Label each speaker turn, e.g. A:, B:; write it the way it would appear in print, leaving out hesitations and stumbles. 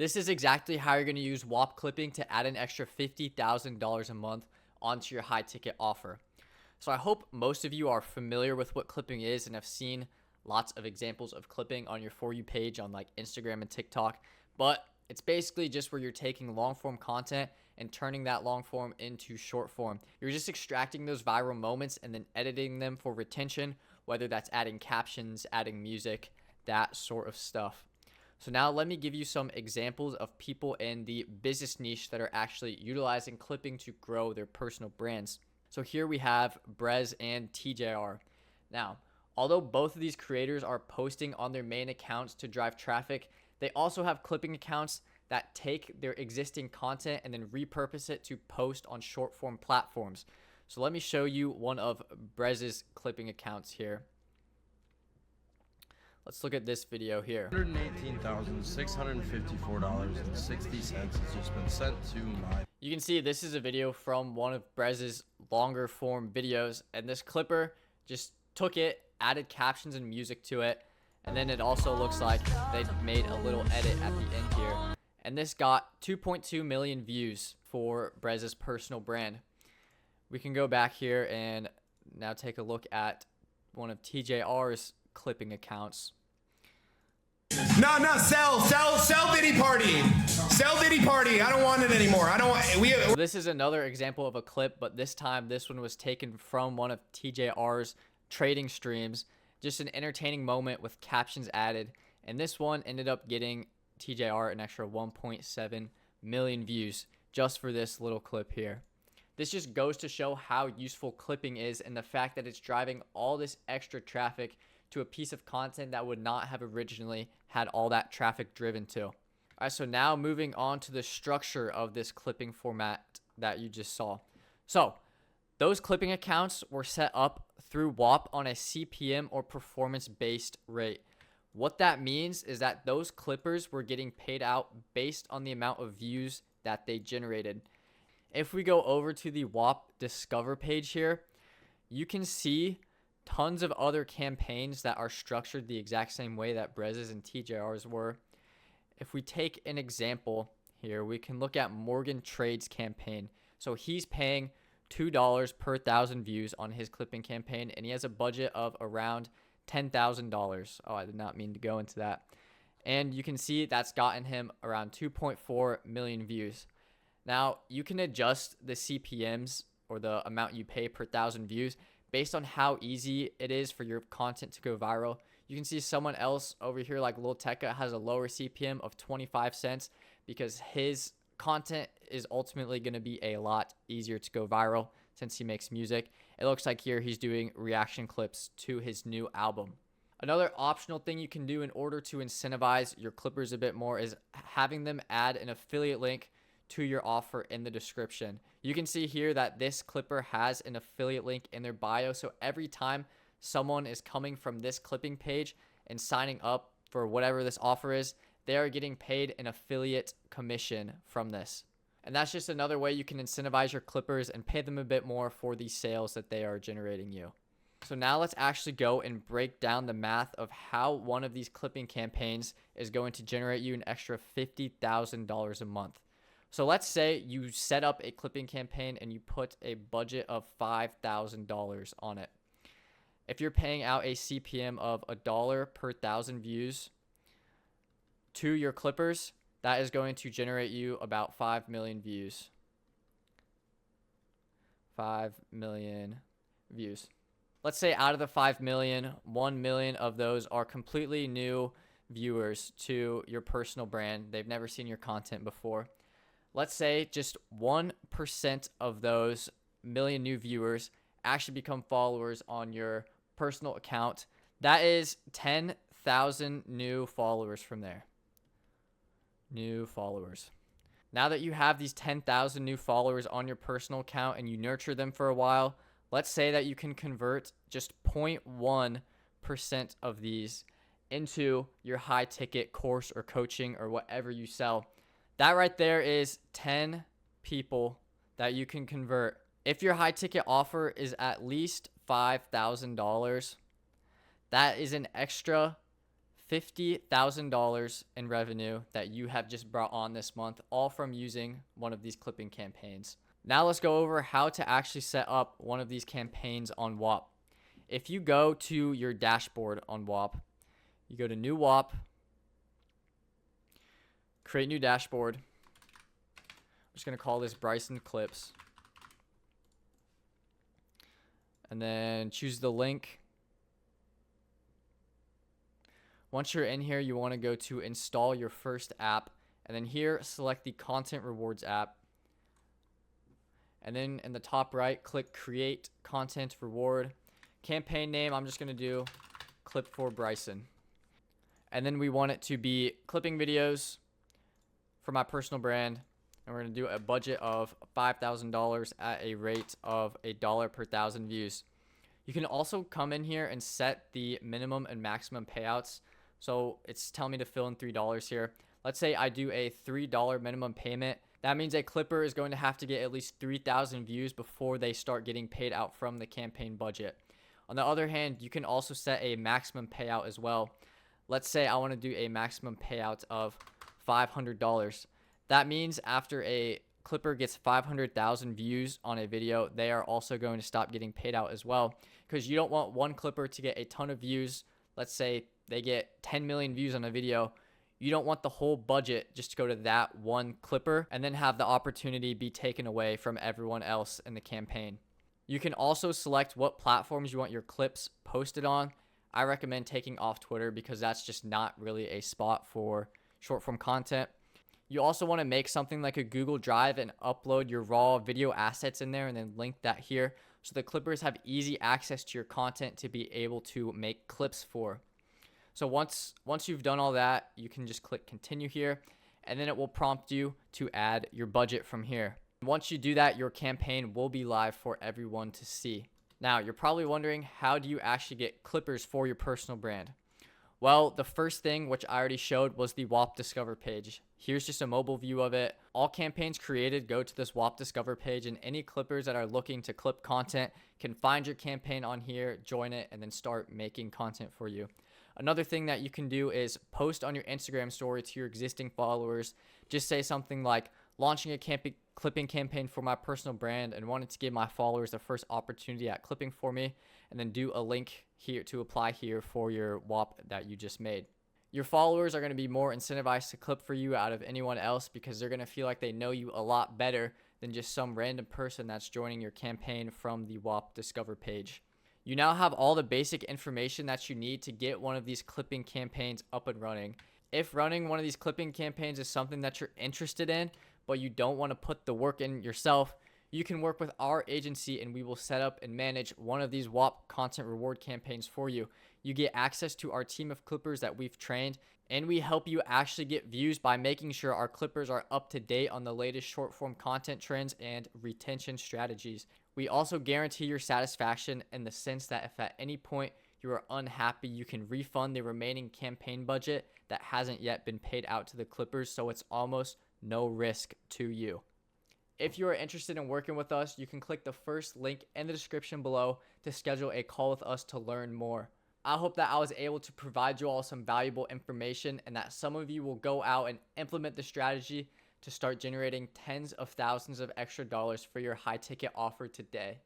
A: This is exactly how you're going to use whop clipping to add an extra $50,000 a month onto your high ticket offer. So I hope most of you are familiar with what clipping is and have seen lots of examples of clipping on your For You page on like Instagram and TikTok. But it's basically just where you're taking long form content and turning that long form into short form. You're just extracting those viral moments and then editing them for retention, whether that's adding captions, adding music, that sort of stuff. So now let me give you some examples of people in the business niche that are actually utilizing clipping to grow their personal brands. So here we have Brez and TJR. Now, although both of these creators are posting on their main accounts to drive traffic, they also have clipping accounts that take their existing content and then repurpose it to post on short form platforms. So let me show you one of Brez's clipping accounts here. Let's look at this video here.
B: $118,654.60 has just been sent to my...
A: You can see this is a video from one of Brez's longer form videos, and this clipper just took it, added captions and music to it, and then it also looks like they made a little edit at the end here. And this got 2.2 million views for Brez's personal brand. We can go back here and now take a look at one of TJR's clipping accounts.
C: No, sell Diddy Party. Sell Diddy Party. I don't want it anymore.
A: So this is another example of a clip, but this time this one was taken from one of TJR's trading streams. Just an entertaining moment with captions added. And this one ended up getting TJR an extra 1.7 million views just for this little clip here. This just goes to show how useful clipping is and the fact that it's driving all this extra traffic to a piece of content that would not have originally had all that traffic driven to. All right, so now moving on to the structure of this clipping format that you just saw. So those clipping accounts were set up through whop on a CPM or performance-based rate. What that means is that those clippers were getting paid out based on the amount of views that they generated. If we go over to the whop Discover page here, you can see tons of other campaigns that are structured the exact same way that Brez's and TJR's were. If we take an example here, we can look at Morgan Trade's campaign. So he's paying $2 per 1,000 views on his clipping campaign, and he has a budget of around $10,000. Oh, I did not mean to go into that. And you can see that's gotten him around 2.4 million views. Now, you can adjust the CPMs or the amount you pay per 1,000 views based on how easy it is for your content to go viral. You can see someone else over here like Lil Tecca has a lower CPM of 25 cents because his content is ultimately going to be a lot easier to go viral since he makes music. It looks like here he's doing reaction clips to his new album. Another optional thing you can do in order to incentivize your clippers a bit more is having them add an affiliate link to your offer in the description. You can see here that this clipper has an affiliate link in their bio. So every time someone is coming from this clipping page and signing up for whatever this offer is, they are getting paid an affiliate commission from this. And that's just another way you can incentivize your clippers and pay them a bit more for the sales that they are generating you. So now let's actually go and break down the math of how one of these clipping campaigns is going to generate you an extra $50,000 a month. So let's say you set up a clipping campaign and you put a budget of $5,000 on it. If you're paying out a CPM of $1 per 1,000 views to your clippers, that is going to generate you about 5 million views. 5 million views. Let's say out of the 5 million, 1 million of those are completely new viewers to your personal brand. They've never seen your content before. Let's say just 1% of those million new viewers actually become followers on your personal account. That is 10,000 new followers from there. New followers. Now that you have these 10,000 new followers on your personal account and you nurture them for a while, let's say that you can convert just 0.1% of these into your high ticket course or coaching or whatever you sell. That right there is 10 people that you can convert. If your high ticket offer is at least $5,000, that is an extra $50,000 in revenue that you have just brought on this month, all from using one of these clipping campaigns. Now let's go over how to actually set up one of these campaigns on whop. If you go to your dashboard on whop, you go to new whop, create new dashboard. I'm just going to call this Bryson Clips. And then choose the link. Once you're in here, you want to go to install your first app. And then here, select the Content Rewards app. And then in the top right, click Create Content Reward. Campaign name, I'm just going to do Clip for Bryson. And then we want it to be clipping videos for my personal brand. And we're going to do a budget of $5,000 at a rate of $1 per 1,000 views. You can also come in here and set the minimum and maximum payouts. So it's telling me to fill in $3 here. Let's say I do a $3 minimum payment. That means a clipper is going to have to get at least 3,000 views before they start getting paid out from the campaign budget. On the other hand, you can also set a maximum payout as well. Let's say I want to do a maximum payout of $500. That means after a clipper gets 500,000 views on a video, they are also going to stop getting paid out as well, because you don't want one clipper to get a ton of views. Let's say they get 10 million views on a video. You don't want the whole budget just to go to that one clipper and then have the opportunity be taken away from everyone else in the campaign. You can also select what platforms you want your clips posted on. I recommend taking off Twitter because that's just not really a spot for short form content. You also want to make something like a Google Drive and upload your raw video assets in there and then link that here so the clippers have easy access to your content to be able to make clips for. So once you've done all that, you can just click continue here, and then it will prompt you to add your budget from here. Once you do that, your campaign will be live for everyone to see. Now, you're probably wondering, how do you actually get clippers for your personal brand? Well, the first thing, which I already showed, was the whop Discover page. Here's just a mobile view of it. All campaigns created go to this whop Discover page, and any clippers that are looking to clip content can find your campaign on here, join it, and then start making content for you. Another thing that you can do is post on your Instagram story to your existing followers. Just say something like, launching a clipping campaign for my personal brand and wanted to give my followers the first opportunity at clipping for me, and then do a link here to apply here for your whop that you just made. Your followers are going to be more incentivized to clip for you out of anyone else because they're going to feel like they know you a lot better than just some random person that's joining your campaign from the whop Discover page. You now have all the basic information that you need to get one of these clipping campaigns up and running. If running one of these clipping campaigns is something that you're interested in, but you don't want to put the work in yourself, you can work with our agency and we will set up and manage one of these whop content reward campaigns for you. You get access to our team of clippers that we've trained, and we help you actually get views by making sure our clippers are up to date on the latest short form content trends and retention strategies. We also guarantee your satisfaction in the sense that if at any point you are unhappy, you can refund the remaining campaign budget that hasn't yet been paid out to the clippers, so it's almost no risk to you. If you are interested in working with us, you can click the first link in the description below to schedule a call with us to learn more. I hope that I was able to provide you all some valuable information and that some of you will go out and implement the strategy to start generating tens of thousands of extra dollars for your high ticket offer today.